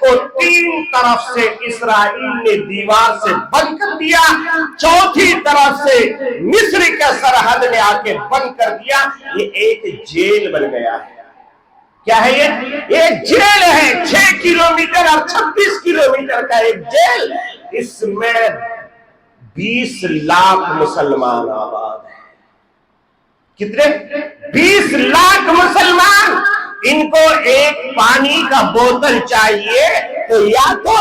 کو 3 طرف سے اسرائیل نے دیوار سے بند کر دیا، چوتھی طرف سے مصر کے سرحد نے آ کے بند کر دیا۔ یہ ایک جیل بن گیا ہے۔ کیا ہے یہ ایک جیل ہے، 6 کلومیٹر اور 26 کلومیٹر کا ایک جیل۔ اس میں 20 لاکھ مسلمان آباد ہیں۔ کتنے؟ 20 لاکھ مسلمان۔ ان کو ایک پانی کا بوتل چاہیے تو یا تو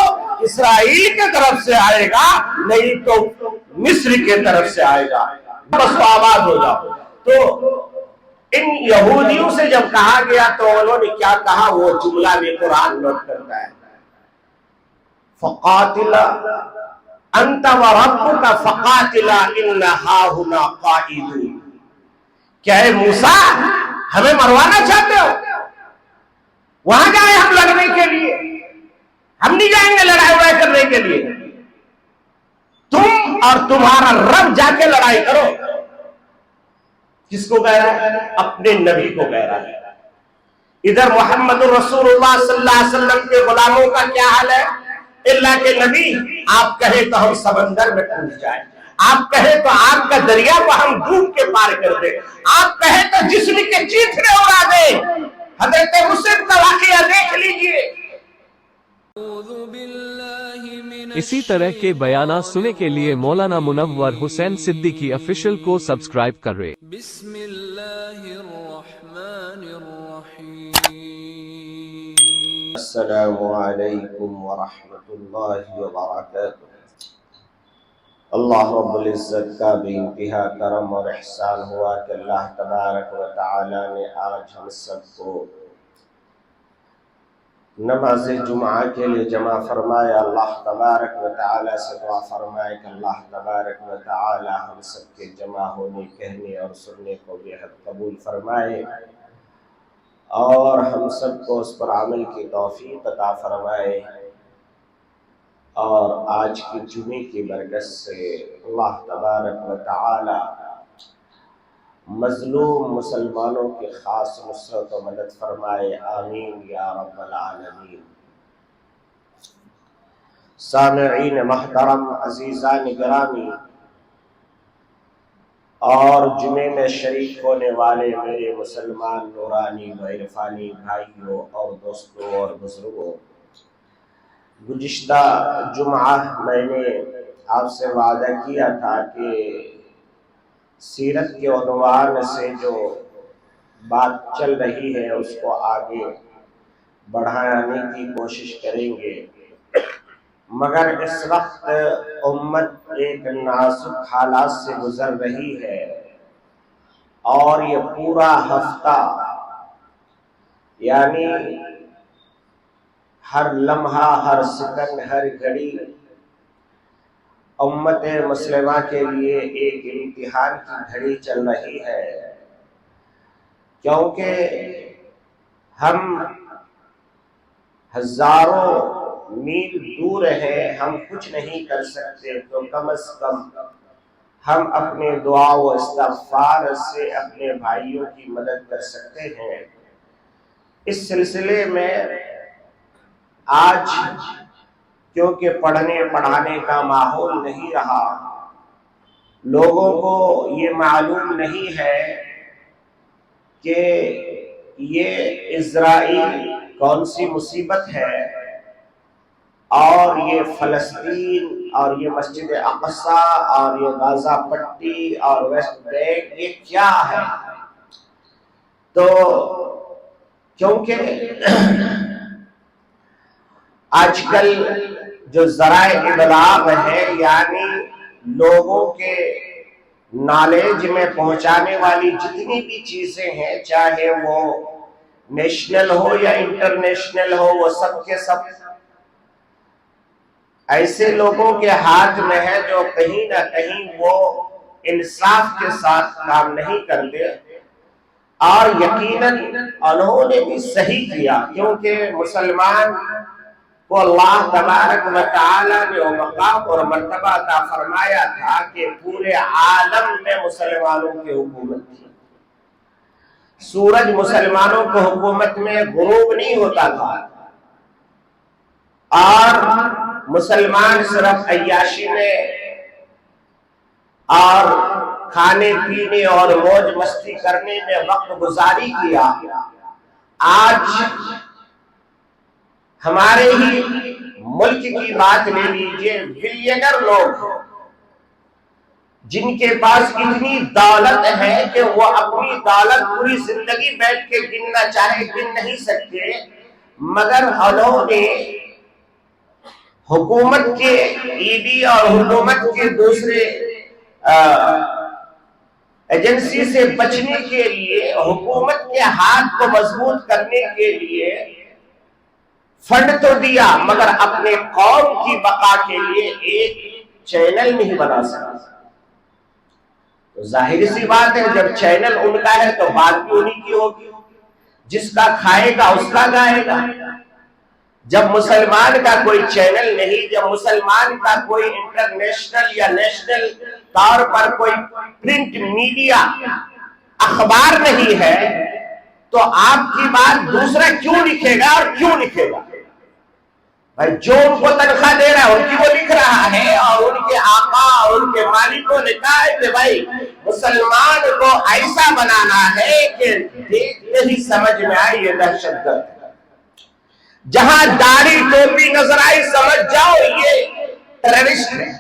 اسرائیل کی طرف سے آئے گا، نہیں تو مصر کی طرف سے آئے گا، بس تو آباد ہو جاؤ۔ تو ان یہودیوں سے جب کہا گیا تو انہوں نے کیا کہا، وہ جملہ بھی قرآن نوٹ کرتا ہے، فَقَاتِلَ أَنْتَ وَرَبُّكَ فَقَاتِلَ إِنَّ هَاهُنَا قَائِدُونَ۔ کیا ہے موسیٰ ہمیں مروانا چاہتے ہو؟ وہاں جائیں ہم لڑنے کے لیے، ہم نہیں جائیں گے لڑائی وڑائی کرنے کے لیے، تم اور تمہارا رب جا کے لڑائی کرو۔ کس کو کہہ رہا ہے؟ اپنے نبی کو کہہ رہا ہے۔ ادھر محمد رسول اللہ صلی اللہ علیہ وسلم کے غلاموں کا کیا حال ہے؟ اللہ کے نبی آپ کہیں تو ہم سمندر میں کود جائیں، آپ کہیں تو آپ کا دریا کو ہم ڈوب کے پار کر دیں، آپ کہیں تو جسم کے چیتھڑے اڑا دیں۔ حضرت مسلم کا واقعہ دیکھ لیجئے۔ اسی طرح کے بیانات سننے کے لیے مولانا منور حسین صدیقی آفیشل کو سبسکرائب کریں۔ بسم اللہ الرحمن الرحیم۔ السلام علیکم ورحمۃ اللہ وبرکاتہ۔ اللہ رب العزت کا بے انتہا کرم اور احسان ہوا کہ اللہ تبارک و تعالی نے آج ہم سب کو نماز جمعہ کے لیے جمع فرمایا۔ اللہ تبارک و تعالی سے دعا فرمائے کہ اللہ تبارک و تعالی ہم سب کے جمع ہونے، کہنے اور سننے کو بے حد قبول فرمائے، اور ہم سب کو اس پر عمل کی توفیق عطا فرمائے، اور آج کی جمعے کی برکت سے اللہ تبارک و تعالی مظلوم مسلمانوں کی خاص نصرت و مدد فرمائے، آمین یا رب العالمین۔ سامعین محترم، عزیزان گرامی، اور جمعے میں شریک ہونے والے میرے مسلمان نورانی و عرفانی بھائیوں اور دوستوں اور بزرگوں، گزشتہ جمعہ میں نے آپ سے وعدہ کیا تھا کہ سیرت کے عنوان سے جو بات چل رہی ہے اس کو آگے بڑھانے کی کوشش کریں گے، مگر اس وقت امت ایک نازک حالات سے گزر رہی ہے، اور یہ پورا ہفتہ یعنی ہر لمحہ، ہر سیکنڈ، ہر گھڑی امت مسلمہ کے لیے ایک امتحان کی گھڑی چل رہی ہے، کیونکہ ہم ہزاروں میل دور ہیں، ہم کچھ نہیں کر سکتے، تو کم از کم ہم اپنے دعا و استغفار سے اپنے بھائیوں کی مدد کر سکتے ہیں۔ اس سلسلے میں آج کیونکہ پڑھنے پڑھانے کا ماحول نہیں رہا، لوگوں کو یہ معلوم نہیں ہے کہ یہ اسرائیل کون سی مصیبت ہے، اور یہ فلسطین اور یہ مسجد اقصی اور یہ غزہ پٹی اور ویسٹ بینک یہ کیا ہے۔ تو کیونکہ آج کل جو ذرائع ابلاغ ہے، یعنی لوگوں کے نالج میں پہنچانے والی جتنی بھی چیزیں ہیں، چاہے وہ نیشنل ہو یا انٹرنیشنل ہو، وہ سب کے سب ایسے لوگوں کے ہاتھ میں ہے جو کہیں نہ کہیں وہ انصاف کے ساتھ کام نہیں کرتے، اور یقیناً انہوں نے بھی صحیح کیا، کیونکہ مسلمان کو اللہ تبارک و تعالی نے وہ مقام اور مرتبہ عطا فرمایا تھا کہ پورے عالم میں مسلمانوں کی حکومت تھی۔ سورج مسلمانوں کو حکومت میں غروب نہیں ہوتا تھا، اور مسلمان صرف عیاشی میں اور کھانے پینے اور موج مستی کرنے میں وقت گزاری کیا، آج ہمارے ہی ملک کی بات لے لیجئے، بلینر لوگ جن کے پاس اتنی دولت ہے کہ وہ اپنی دولت پوری زندگی بیٹھ کے گننا چاہے گن نہیں سکتے، مگر انہوں نے حکومت کے ای ڈی اور حکومت کے دوسرے ایجنسی سے بچنے کے لیے، حکومت کے ہاتھ کو مضبوط کرنے کے لیے فنڈ تو دیا، مگر اپنے قوم کی بقا کے لیے ایک چینل نہیں بنا سکا۔ تو ظاہر سی بات ہے، جب چینل ان کا ہے تو بات بھی انہی کی ہوگی، جس کا کھائے گا اس کا گائے گا۔ جب مسلمان کا کوئی چینل نہیں، جب مسلمان کا کوئی انٹرنیشنل یا نیشنل طور پر کوئی پرنٹ میڈیا اخبار نہیں ہے، تو آپ کی بات دوسرا کیوں لکھے گا اور کیوں لکھے گا؟ بھائی جو ان کو تنخواہ دے رہا ہے ان کی وہ لکھ رہا ہے، اور ان کے آقا اور ان کے مالکوں نے کہا ہے کہ بھائی مسلمان کو ایسا بنانا ہے کہ دیکھتے ہی سمجھ میں آئے یہ دہشت گرد ہے۔ جہاں داڑھی ٹوپی نظر آئی سمجھ جاؤ یہ ٹیررسٹ ہے۔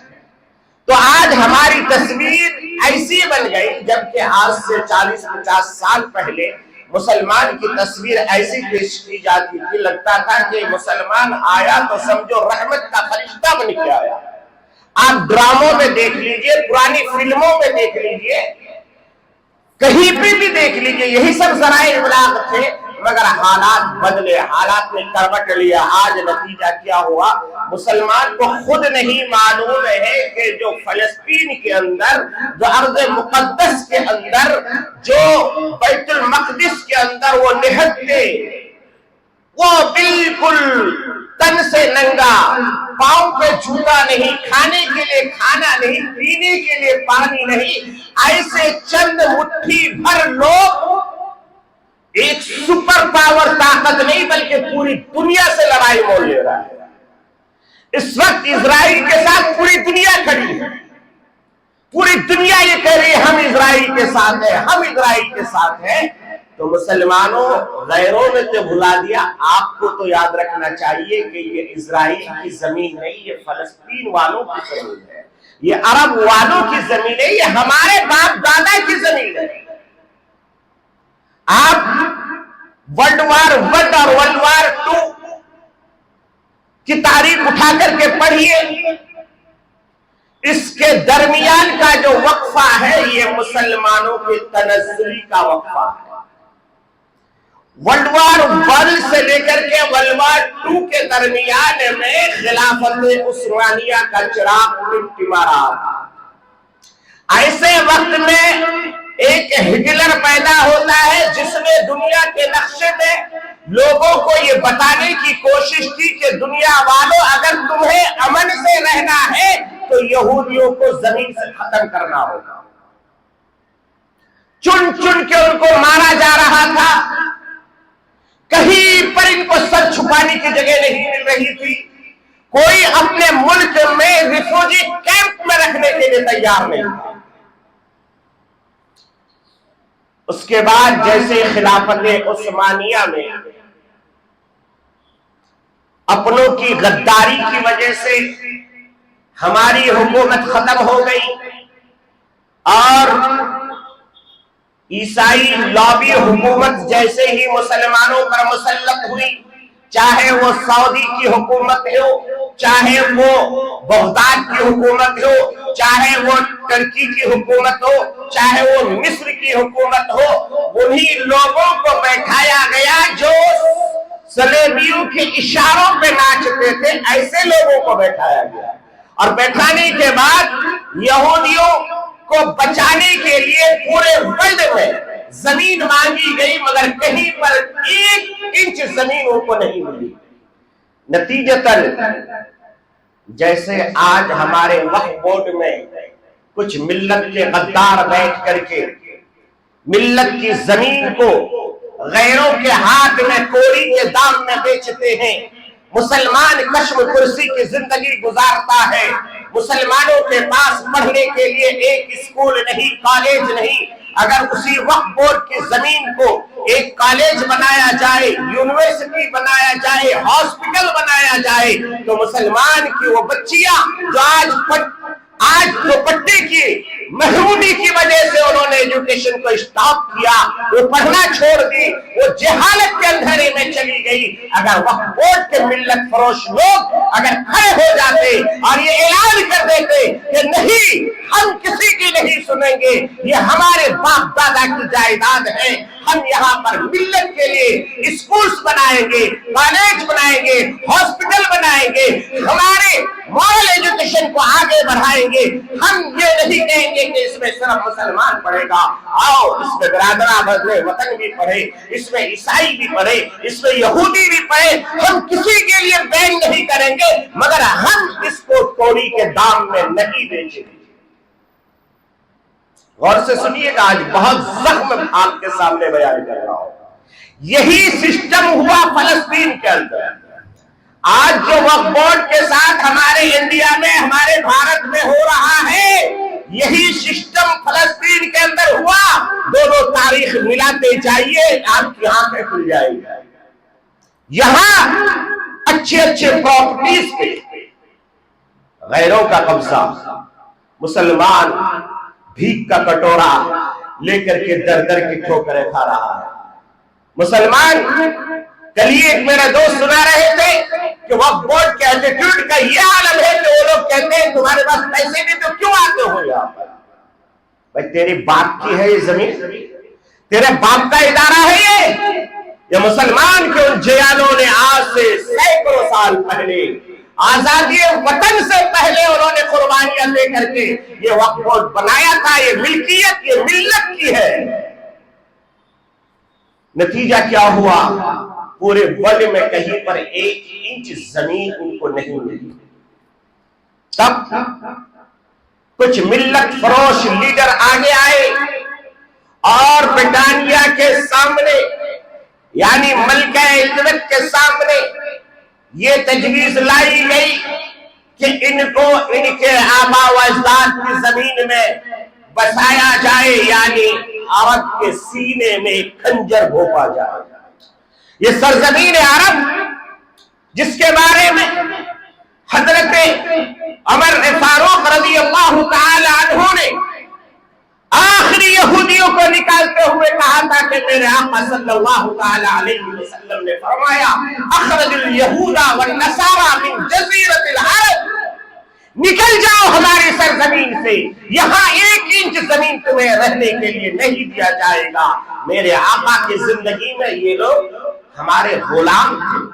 تو آج ہماری تصویر ایسی بن گئی، جبکہ آج سے 40-50 سال پہلے مسلمان کی تصویر ایسی پیش کی جاتی تھی، لگتا تھا کہ مسلمان آیا تو سمجھو رحمت کا فرشتہ بن کے آیا۔ آپ ڈراموں میں دیکھ لیجئے، پرانی فلموں میں دیکھ لیجئے، کہیں پہ بھی دیکھ لیجئے، یہی سب ذرائع ابلاغ تھے، مگر حالات بدلے، حالات نے کروٹ لیا۔ آج نتیجہ کیا ہوا؟ مسلمان کو خود نہیں معلوم ہے کہ جو فلسطین کے اندر، جو ارض مقدس کے اندر، جو بیت المقدس کے اندر وہ نہتے، وہ بالکل تن سے ننگا، پاؤں پہ جوتا نہیں، کھانے کے لیے کھانا نہیں، پینے کے لیے پانی نہیں، ایسے چند مٹھی بھر لوگ ایک سپر پاور طاقت نہیں بلکہ پوری دنیا سے لڑائی مول لے رہا ہے۔ اس وقت اسرائیل کے ساتھ پوری دنیا کھڑی ہے، پوری دنیا یہ کہہ رہی ہے ہم اسرائیل کے ساتھ ہیں، ہم اسرائیل کے ساتھ ہیں۔ تو مسلمانوں، غیروں نے تو بھلا دیا، آپ کو تو یاد رکھنا چاہیے کہ یہ اسرائیل کی زمین نہیں، یہ فلسطین والوں کی زمین ہے، یہ عرب والوں کی زمین ہے، یہ ہمارے باپ دادا کی زمین ہے۔ آپ ورلڈ وار 1 اور ورلڈ وار 2 کی تاریخ اٹھا کر کے پڑھیے، اس کے درمیان کا جو وقفہ ہے یہ مسلمانوں کے تنزلی کا وقفہ ہے۔ ورلڈ وار 1 سے لے کر کے ورلڈ وار 2 کے درمیان میں خلافت عثمانیہ کا چراغ ٹمٹما رہا تھا۔ ایسے وقت میں ایک ہٹلر پیدا ہوتا ہے جس نے دنیا کے نقشے میں لوگوں کو یہ بتانے کی کوشش کی کہ دنیا والوں اگر تمہیں امن سے رہنا ہے تو یہودیوں کو زمین سے ختم کرنا ہوگا۔ چن چن کے ان کو مارا جا رہا تھا، کہیں پر ان کو سر چھپانے کی جگہ نہیں مل رہی تھی، کوئی اپنے ملک میں ریفیوجی کیمپ میں رکھنے کے لیے تیار نہیں تھا۔ اس کے بعد جیسے خلافت عثمانیہ میں اپنوں کی غداری کی وجہ سے ہماری حکومت ختم ہو گئی اور عیسائی لابی حکومت جیسے ہی مسلمانوں پر مسلط ہوئی، چاہے وہ سعودی کی حکومت ہو، چاہے وہ بغداد کی حکومت ہو، چاہے وہ ترکی کی حکومت ہو، چاہے وہ مصر کی حکومت ہو، انہی لوگوں کو بیٹھایا گیا جو صلیبیوں کے اشاروں پہ ناچتے تھے، ایسے لوگوں کو بیٹھایا گیا، اور بیٹھانے کے بعد یہودیوں کو بچانے کے لیے پورے ورلڈ میں زمین مانگی گئی، مگر کہیں پر 1 انچ زمین ان کو نہیں ملی۔ نتیجتاً جیسے آج ہمارے وقف بورڈ میں کچھ ملت کے غدار بیٹھ کر کے ملت کی زمین کو غیروں کے ہاتھ میں کوڑی کے دام میں بیچتے ہیں، مسلمان کشم کرسی کی زندگی گزارتا ہے. مسلمانوں کے پاس پڑھنے کے لیے ایک اسکول نہیں، کالج نہیں. اگر اسی وقت بورڈ کی زمین کو ایک کالج بنایا جائے، یونیورسٹی بنایا جائے، ہاسپٹل بنایا جائے، تو مسلمان کی وہ بچیاں جو آج دوپٹے کی محرومی کی وجہ سے انہوں نے ایجوکیشن کو اسٹاپ کیا، وہ پڑھنا چھوڑ دی، وہ جہالت کے اندھیرے میں چلی گئی. اگر وقت بورڈ کے ملت فروش لوگ اگر کھڑے ہو جاتے اور یہ اعلان کر دیتے کہ نہیں، ہم کسی کی نہیں سنیں گے، یہ ہمارے باپ دادا کی جائیداد ہے، ہم یہاں پر ملت کے لیے اسکولز بنائیں گے، کالج بنائیں گے، ہاسپٹل بنائیں گے، ہمارے مورل ایجوکیشن کو آگے بڑھائیں گے. ہم یہ نہیں کہیں گے کہ اس میں صرف مسلمان پڑھے گا، آؤ اس میں برادران وطن بھی پڑھے، اس میں عیسائی بھی پڑھے، اس میں یہودی بھی پڑھے. ہم کسی کے لیے بین نہیں کریں گے، مگر ہم اس کو توڑی کے دام میں نہیں بیچیں گے. غور سے سنیے گا، آج بہت زخم آپ کے سامنے بیان کر رہا ہوں. یہی سسٹم ہوا فلسطین کے اندر. آج جو وقف بورڈ کے ساتھ ہمارے انڈیا میں، ہمارے بھارت میں ہو رہا ہے، یہی سسٹم فلسطین کے اندر ہوا. دونوں تاریخ ملاتے جائیے، آپ کی آنکھیں کھل جائیں گی. یہاں اچھے اچھے پراپرٹیز پہ غیروں کا قبضہ، مسلمان بھیک کا کٹورا لے کر کے در در کی ٹھوکریں کھا رہا ہے. مسلمان کل ہی ایک میرا دوست سنا رہے تھے کہ وقف بورڈ کے ایٹیٹیوڈ کا یہ عالم ہے کہ وہ لوگ کہتے ہیں تمہارے پاس پیسے نہیں تو کیوں آتے ہو یہاں پر؟ بھائی تیری باپ کی ہے یہ زمین، تیرے باپ کا ادارہ ہے یہ مسلمان کے ان جیانوں نے آج سے سینکڑوں سال پہلے، آزادی وطن سے پہلے انہوں نے قربانیاں دے کر کے یہ وقف بورڈ بنایا تھا. یہ ملکیت یہ ملت کی ہے. نتیجہ کیا ہوا؟ پورے ورلڈ میں کہیں پر 1 انچ زمین ان کو نہیں ملی. تب کچھ ملت فروش لیڈر آگے آئے اور برطانیہ کے سامنے، یعنی ملکہ الزبتھ کے سامنے یہ تجویز لائی گئی کہ ان کو ان کے آباء و اجداد کی زمین میں بسایا جائے، یعنی عرب کے سینے میں خنجر بھونپا جائے. یہ سرزمین عرب جس کے بارے میں حضرت عمر فاروق رضی اللہ تعالی عنہ نے آخری یہودیوں کو نکالتے ہوئے کہا تھا کہ میرے آقا صلی اللہ تعالی علیہ وسلم نے فرمایا اخرج الیہود والنصارى من جزیرۃ العرب، نکل جاؤ ہماری سرزمین سے، یہاں 1 انچ زمین تمہیں رہنے کے لیے نہیں دیا جائے گا. میرے آقا کی زندگی میں یہ لوگ ہمارے غلام تھے،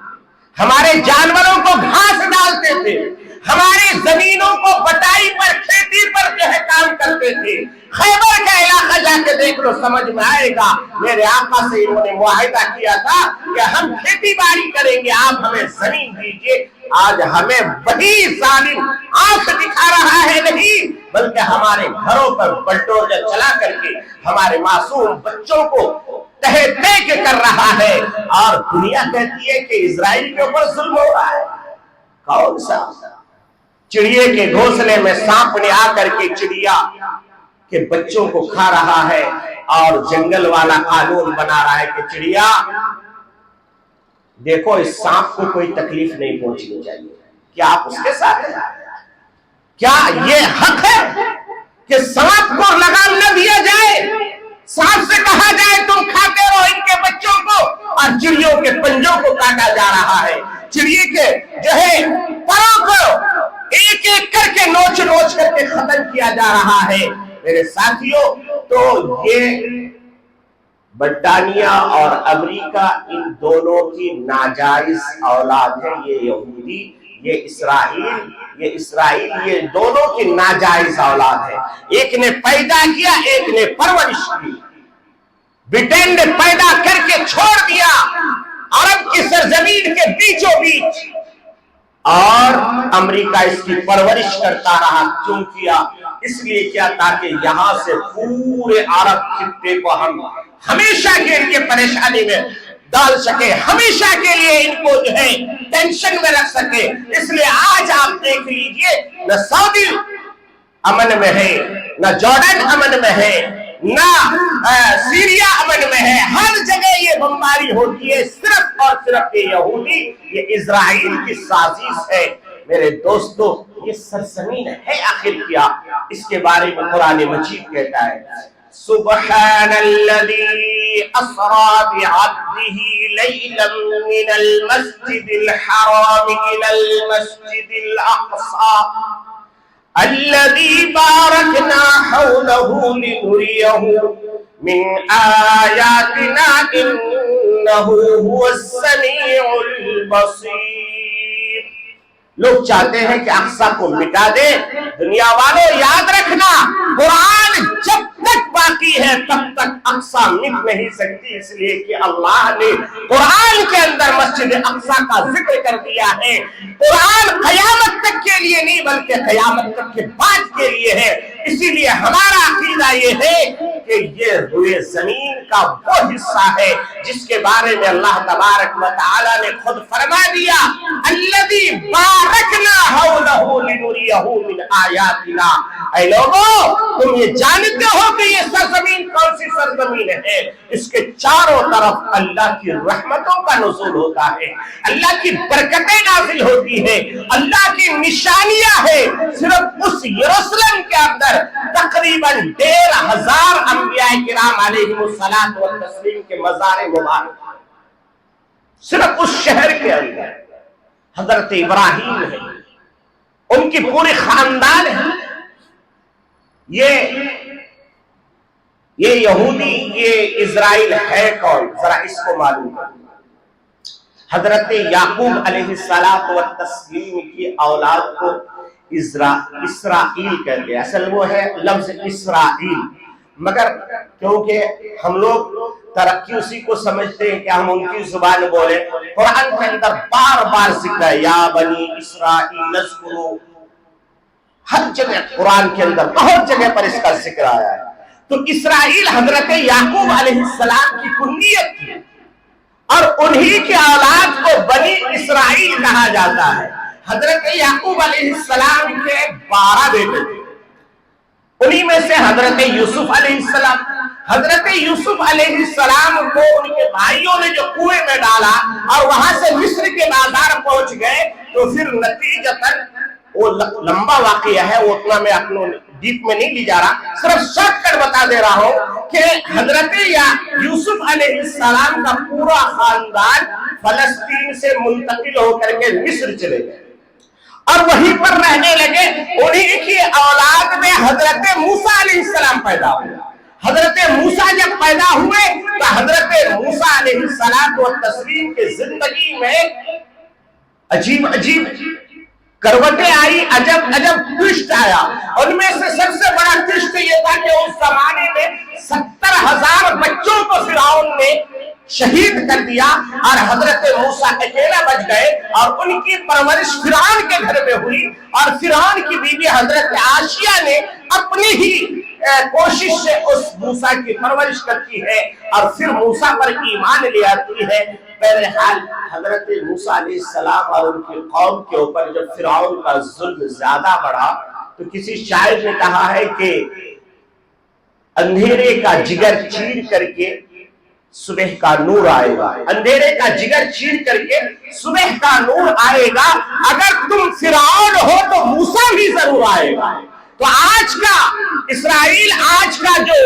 ہمارے جانوروں کو گھاس ڈالتے تھے، ہماری زمینوں کو بٹائی پر کھیتی پر جو ہے کام کرتے تھے. خیبر کا علاقہ جا کے دیکھ لو، سمجھ میں آئے گا. میرے آقا سے انہوں نے معاہدہ کیا تھا کہ ہم کھیتی باڑی کریں گے، آپ ہمیں زمین دیجیے. آج ہمیں وہی ظالم آنکھ دکھا رہا ہے نہیں، بلکہ ہمارے گھروں پر بلڈوزر چلا کر کے ہمارے معصوم بچوں کو تہہ تہہ کر رہا ہے. اور دنیا کہتی ہے کہ اسرائیل کے اوپر ظلم ہو رہا ہے. کون سا؟ چڑیے کے گھونسلے میں سانپ نے آ کر کے چڑیا کے بچوں کو کھا رہا ہے، اور جنگل والا قانون بنا رہا ہے کہ چڑیا دیکھو اس سانپ کو کوئی تکلیف نہیں پہنچنی چاہیے. کیا آپ اس کے ساتھ ہیں؟ کیا یہ حق ہے کہ سانپ کو لگام نہ دیا جائے؟ سانپ سے کہا جائے تم کھاتے رہو ان کے بچوں کو، اور چڑیوں کے پنجوں کو کاٹا جا رہا ہے. چڑیے کے جو ہے پروں کو ایک ایک کر کے نوچ نوچ کر کے ختم کیا جا رہا ہے. میرے ساتھیوں، تو یہ برطانیہ اور امریکہ ان دونوں کی ناجائز اولاد ہے. یہ یہودی، یہ اسرائیل، یہ دونوں کی ناجائز اولاد ہے. ایک نے پیدا کیا، ایک نے پرورش کی. برٹین نے پیدا کر کے چھوڑ دیا عرب کی سرزمین کے بیچوں بیچ، اور امریکہ اس کی پرورش کرتا رہا. کیوں کیا؟ اس لیے کیا تاکہ یہاں سے پورے عرب خطے کو ہم ہمیشہ کے لیے پریشانی میں ڈال سکے، ہمیشہ کے لیے ان کو جو ہے ٹینشن میں رکھ سکے۔ اس لیے آج آپ دیکھ لیجئے نہ سعودی امن میں ہے، نہ جارڈن امن میں ہے، نہ سیریا امن میں ہے، ہر جگہ یہ بمباری ہوتی ہے، صرف اور صرف یہ یہودی، یہ اسرائیل کی سازش ہے۔ میرے دوستو، یہ سرزمین ہے آخر کیا؟ اس کے بارے میں قرآن مجید کہتا ہے سبحان الذي اسرى بعبده ليلا من المسجد الحرام الى المسجد الاقصى الذي باركنا حوله لنريه من آياتنا انه هو السميع البصير۔ لوگ چاہتے ہیں کہ اقصی کو مٹا دے۔ دنیا والوں یاد رکھنا، قرآن جب تک باقی ہے تب تک اقصی مٹ نہیں سکتی، اس لیے کہ اللہ نے قرآن کے اندر مسجد اقصی کا ذکر کر دیا ہے۔ قرآن قیامت تک کے لیے نہیں بلکہ قیامت تک کے بعد کے لیے ہے۔ اسی لیے ہمارا عقیدہ یہ ہے کہ یہ روئے زمین کا وہ حصہ ہے جس کے بارے میں اللہ تبارک و تعالی نے خود فرما دیا الذی بارکنا حولہ لنریہ من آیاتنا۔ اے لوگوں، تم یہ جانتے ہو کہ یہ سرزمین کون سی سرزمین ہے؟ اس کے چاروں طرف اللہ کی رحمتوں کا نزول ہوتا ہے، اللہ کی برکتیں نازل ہوتی ہیں، اللہ کی نشانیاں ہیں۔ صرف اس یروشلم کے اندر تقریباً 1500 انبیاء کرام علیہم الصلاۃ والتسلیم کے مزار مبارک، صرف اس شہر کے اندر حضرت ابراہیم ہے، ان کی پوری خاندان ہے۔ یہ یہودی، یہ اسرائیل ہے کون؟ ذرا اس کو معلوم ہے۔ حضرت یعقوب علیہ الصلاۃ والتسلیم کی اولاد کو اسرائیل کہتے ہیں، اصل وہ ہے لفظ اسرائیل، مگر کیونکہ ہم لوگ ترقی اسی کو سمجھتے ہیں کہ ہم ان کی زبان بولیں، قرآن کے اندر بار بار ذکر ہے یا بنی اسرائیل اذکروا، ہر جگہ قرآن کے اندر بہت جگہ پر اس کا ذکر آیا ہے۔ تو اسرائیل حضرت یعقوب علیہ السلام کی کنیت تھی، اور انہی کی اولاد کو بنی اسرائیل کہا جاتا ہے۔ حضرت یعقوب علیہ السلام کے 12 بیٹے تھے، انہی میں سے حضرت یوسف علیہ السلام، حضرت یوسف علیہ السلام کو ان کے بھائیوں نے جو کنویں میں ڈالا اور وہاں سے مصر کے بازار پہنچ گئے، تو پھر نتیجتاً وہ لمبا واقعہ ہے، وہ اتنا میں اپنے ڈیپ میں نہیں لی جا رہا، صرف شارٹ کٹ بتا دے رہا ہوں کہ حضرت یوسف علیہ السلام کا پورا خاندان فلسطین سے منتقل ہو کر کے مصر چلے گئے اور وہیں پر رہنے لگے۔ انہی کی اولاد میں حضرت موسیٰ علیہ السلام پیدا ہوئے۔ حضرت موسیٰ جب پیدا ہوئے تو حضرت موسیٰ علیہ السلام کے زندگی میں عجیب کروٹیں آئی، عجب ٹوسٹ آیا۔ ان میں سے سب سے بڑا ٹوسٹ یہ تھا کہ اس زمانے میں 70,000 بچوں کو فرعون نے شہید کر دیا اور حضرت موسیٰ اکیلا بچ گئے، اور ان کی پرورش فرعون کے گھر میں ہوئی، اور فرعون کی بیوی حضرت عائشہ نے اپنی ہی کوشش سے اس موسیٰ کی پرورش کرتی ہے اور پھر موسیٰ پر ایمان لے آتی ہے۔ بہرحال حضرت موسیٰ علیہ السلام اور ان کی قوم کے اوپر جب فرعون کا ظلم زیادہ بڑھا تو کسی شاعر نے کہا ہے کہ اندھیرے کا جگر چیر کر کے صبح کا نور آئے گا، اندھیرے کا جگر چیر کر کے صبح کا نور آئے گا، اگر تم فرعون ہو تو موسیٰ بھی ضرور آئے گا۔ تو آج کا اسرائیل، آج کا جو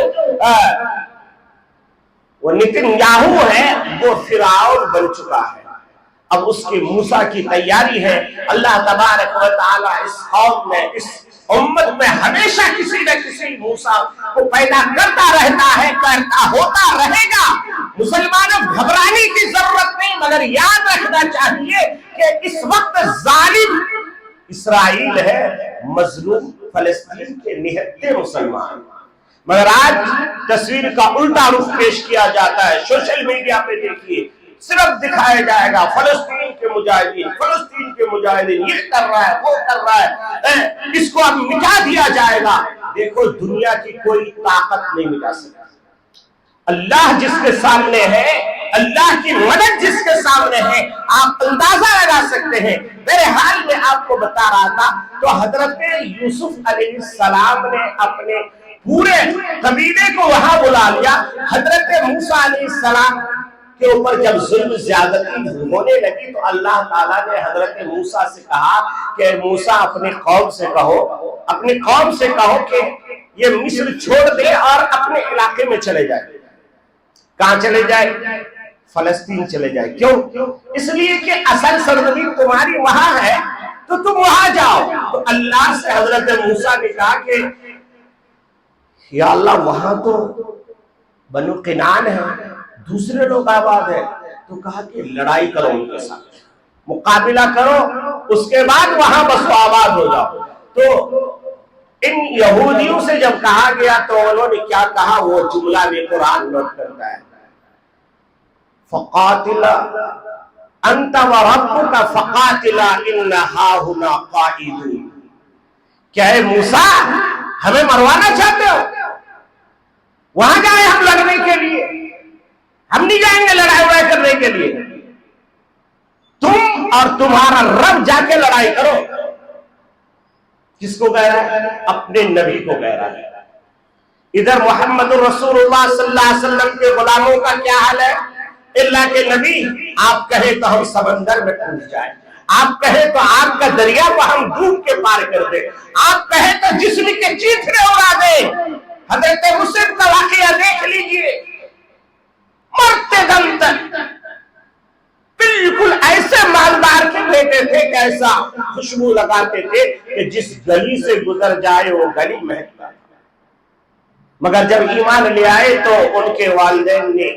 وہ نتنیاہو ہے، وہ فرعون بن چکا ہے۔ اب اس کی موسیٰ کی تیاری ہے۔ اللہ تبارک و تعالی اس قوم میں، اس امت میں ہمیشہ کسی نہ کسی موسیٰ کو پیدا کرتا رہتا ہے، کرتا ہوتا رہے گا۔ مسلمانوں گھبرانے کی ضرورت نہیں، مگر یاد رکھنا چاہیے کہ اس وقت ظالم اسرائیل ہے، مظلوم فلسطین کے نہتے مسلمان۔ مگر آج تصویر کا الٹا رخ پیش کیا جاتا ہے، سوشل میڈیا پہ دیکھیے، صرف دکھایا جائے گا فلسطین کے مجاہدین، فلسطین کے مجاہدین یہ کر رہا ہے، وہ کر رہا ہے، اس کو اب مٹا دیا جائے گا۔ دیکھو، دنیا کی کوئی طاقت نہیں مٹا سکتی۔ اللہ جس کے سامنے ہے اللہ کی مدد جس کے سامنے ہے آپ اندازہ لگا سکتے ہیں۔ میرے حال میں آپ کو بتا رہا تھا تو حضرت یوسف علیہ السلام نے اپنے پورے قبیلے کو وہاں بلا لیا۔ حضرت موسیٰ علیہ السلام کے اوپر جب ظلم زیادتی ہونے لگی تو اللہ تعالیٰ نے حضرت موسیٰ سے کہا کہ موسیٰ اپنی قوم سے کہو کہ یہ مصر چھوڑ دے اور اپنے علاقے میں چلے جائے۔ کہاں چلے جائے؟ فلسطین چلے جائے۔ کیوں؟ اس لیے کہ اصل سرزمین تمہاری وہاں ہے تو تم وہاں جاؤ۔ تو اللہ سے حضرت موسیٰ نے کہا کہ یا اللہ وہاں تو بنو کنعان ہے، دوسرے لوگ آباد ہیں، تو کہا کہ لڑائی کرو ان کے ساتھ، مقابلہ کرو، اس کے بعد وہاں بس آباد ہو جاؤ۔ تو ان یہودیوں سے جب کہا گیا تو انہوں نے کیا کہا، وہ جملہ بھی قرآن نوٹ کرتا ہے، فَقَاتِلَ أَنْتَ وَرَبُّكَ فَقَاتِلَ إِنَّ هَاهُنَا قَاعِدُونَ۔ کیا ہے موسیٰ ہمیں مروانا چاہتے ہو؟ وہاں جائیں ہم لڑنے کے لیے، ہم نہیں جائیں گے لڑائی وڑائی کرنے کے لیے، تم اور تمہارا رب جا کے لڑائی کرو۔ کس کو کہہ رہا ہے؟ اپنے نبی کو کہہ رہا ہے۔ ادھر محمد رسول اللہ صلی اللہ علیہ وسلم کے غلاموں کا کیا حال ہے؟ اللہ کے نبی آپ کہیں تو ہم سمندر میں کود جائیں، آپ کہیں تو آپ کا دریا کو ہم ڈوب کے پار کر دیں، آپ کہیں تو جسم کے چیتھڑے اڑا دیں۔ حضرت مسلم کا واقعہ دیکھ لیجئے، مرتے دم تک بالکل ایسے مالدار کے بیٹے تھے کہ ایسا خوشبو لگاتے تھے کہ جس گلی سے گزر جائے وہ گلی مہکتا، مگر جب ایمان لے آئے تو ان کے والدین نے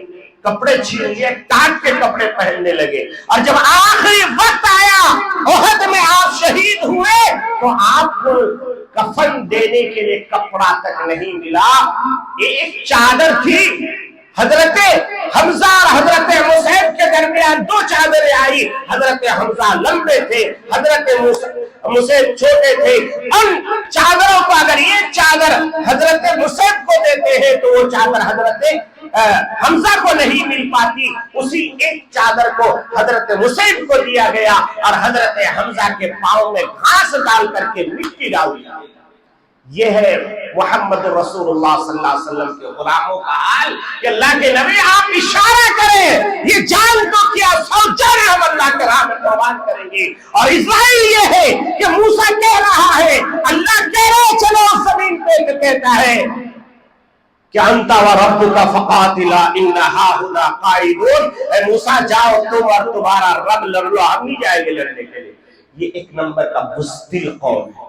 کپڑے چھین لیے، کاٹ کے کپڑے پہننے لگے، اور جب آخری وقت آیا احد میں آپ شہید ہوئے تو آپ کو کفن دینے کے لیے کپڑا تک نہیں ملا۔ ایک چادر تھی، حضرت حمزہ اور حضرت مسعود کے درمیان دو چادریں آئی، حضرت حمزہ لمبے تھے، حضرت مسعود چھوٹے تھے، ان چادروں کو اگر یہ چادر حضرت مسعود کو دیتے ہیں تو وہ چادر حضرت حمزہ کو نہیں مل پاتی، اسی ایک چادر کو حضرت مسعود کو دیا گیا اور حضرت حمزہ کے پاؤں میں گھاس ڈال کر کے مٹی ڈال دیا۔ یہ ہے محمد رسول اللہ صلی اللہ علیہ وسلم کے غلاموں کا حال کہ اللہ کے نبی آپ اشارہ کریں، یہ جان تو کیا 100 جان ہم اللہ کے راہ میں قربان کریں گے۔ اور اسرائیل یہ ہے کہ موسیٰ کہہ رہا ہے، اللہ کہہ رہے چلو زمین پہ کہتا ہے کہ انت وربک فقاتلا ان ہاہنا قاعدون، اے موسیٰ جاؤ تم اور تمہارا رب لڑ لو، ہم نہیں جائیں گے لڑنے کے لیے۔ یہ ایک نمبر کا بزدل قوم ہے،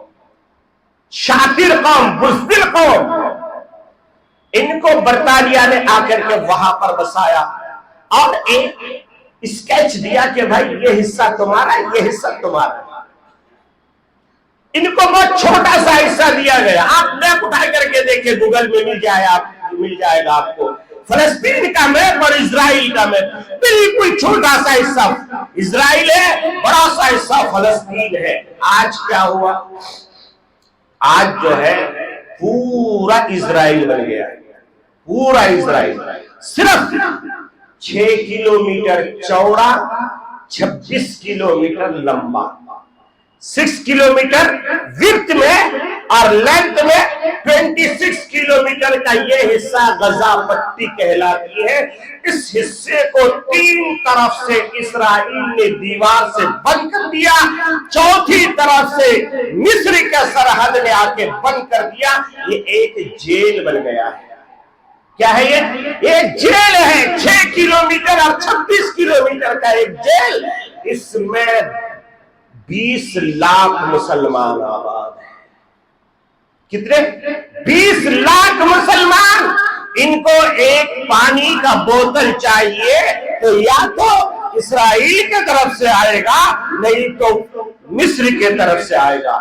شاطر قوم، بزدل قوم۔ ان کو برطانیہ نے آ کر کے وہاں پر بسایا اور ایک اسکیچ دیا کہ بھائی یہ حصہ تمہارا، یہ حصہ تمہارا۔ ان کو بہت چھوٹا سا حصہ دیا گیا، آپ میپ اٹھا کر کے دیکھیں، گوگل میں مل جائے گا آپ کو، فلسطین کا میپ اور اسرائیل کا میپ، بالکل چھوٹا سا حصہ اسرائیل ہے، بڑا سا حصہ فلسطین ہے۔ آج کیا ہوا؟ آج جو ہے پورا اسرائیل بن گیا، پورا اسرائیل صرف 6 کلومیٹر چوڑا، 26 کلومیٹر لمبا، 6 کلومیٹر وڈتھ میں اور لینتھ میں 26 کلومیٹر کا یہ حصہ غزہ پٹی کہلاتی ہے۔ اس حصے کو 3 طرف سے اسرائیل نے دیوار سے بند کر دیا، چوتھی طرف سے مصر کے سرحد نے آ کے بند کر دیا۔ یہ ایک جیل بن گیا ہے۔ کیا ہے یہ؟ ایک جیل ہے، 6 کلومیٹر اور 26 کلومیٹر کا ایک جیل۔ اس میں 20 لاکھ مسلمان آباد ہیں۔ کتنے؟ 20 لاکھ مسلمان۔ ان کو ایک پانی کا بوتل چاہیے تو یا تو اسرائیل کی طرف سے آئے گا، نہیں تو مصر کی طرف سے آئے گا۔